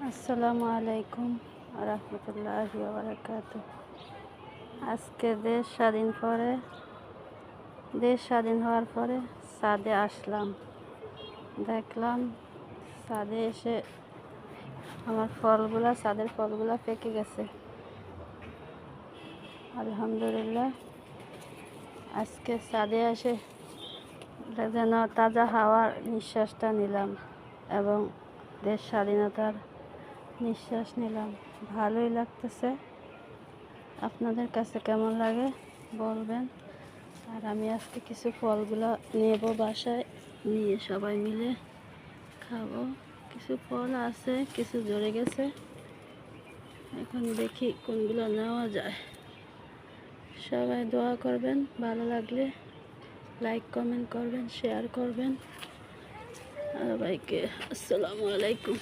আসসালামু আলাইকুম রহমতুল্লাহি ওয়া বারাকাতুহু। আজকে দেশ স্বাধীন হওয়ার পরে ছাদে আসলাম। দেখলাম ছাদে এসে আমার ছাদের ফলগুলা পেকে গেছে। আলহামদুলিল্লাহ, আজকে ছাদে এসে যেন তাজা হাওয়ার নিঃশ্বাসটা নিলাম এবং দেশ স্বাধীনতার নিঃশ্বাস নিলাম। ভালোই লাগতেছে। আপনাদের কাছে কেমন লাগে বলবেন। আর আমি আজকে কিছু ফলগুলো নেব বাসায়, নিয়ে সবাই মিলে খাবো। কিছু ফল আছে, কিছু ঝরে গেছে। এখন দেখি কোনগুলো নেওয়া যায়। সবাই দোয়া করবেন, ভালো লাগলে লাইক কমেন্ট করবেন, শেয়ার করবেন। সবাইকে আসসালামু আলাইকুম।